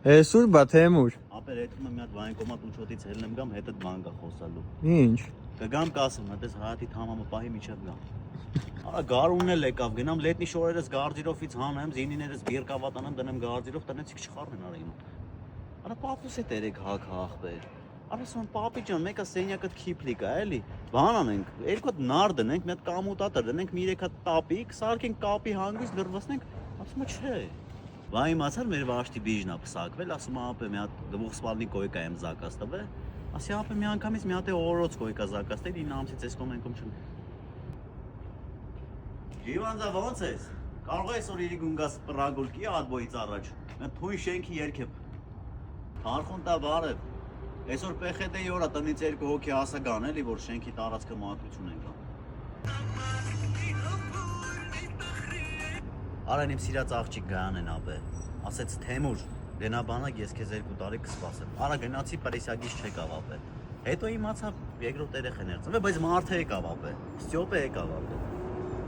Էսուր բա թեմուր։ Ապեր հետում եմ մի հատ վայնկոմատ ուչոտից ելնեմ գամ հետդ բան գա խոսալու։ Ինչ։ Կգամ կասեմ, այդպես հայատի թամամը պահի միջև գամ։ Արա գարունն էլ եկավ, գնամ լետնի շորերս գարձիրովից հանեմ, զինիներս բիրկավատանեմ դնեմ գարձիրով, տնեցիք չխառնեն արա իմ։ Արա պապուս է տերեք հակ հաղբեր։ Արա սոն պապի ջան, մեկը սենյակը քիփլիկ է, էլի։ Բան անենք, երկու հատ նար դնենք, մի հատ կամուտատոր դնենք, մի երեք հատ տապիկ, սարքենք կապի հանգույց լրվացնենք, ասում է չէ։ Վայ իմացար մեր վաշտի բիժնա փսակվել, ասում է ապե մի հատ դվոխսպալնի կոյկա եմ զակաս տվել։ Ասի ապե մի անգամից մի հատ է օրոց կոյկա զակաս տել, 9 ամսից էս կոմենքում չունի։ Իվանզա ո՞նց ես։ Կարող ես որ իրի գունգաս պրագուլկի ադբոյից առաջ։ Մենք թույն շենքի երկებ։ Թարխուն տա բարև։ Այսօր պեխետեի օրա տնից երկու հոգի հասական էլի, որ շենքի տարածքը մատություն են գան։ Արան իմ սիրած աղջիկ Գայանեն ապե, ասեց Թեմուր, գնա բանակ ես քեզ 2 տարի կսպասեմ։ Արա գնացի Պարիսյակից չեկավ ապե։ Հետո իմացա երկրորդ երեխան երծավ, բայց մարդը եկավ ապե։ Ստյոպը եկավ ապե։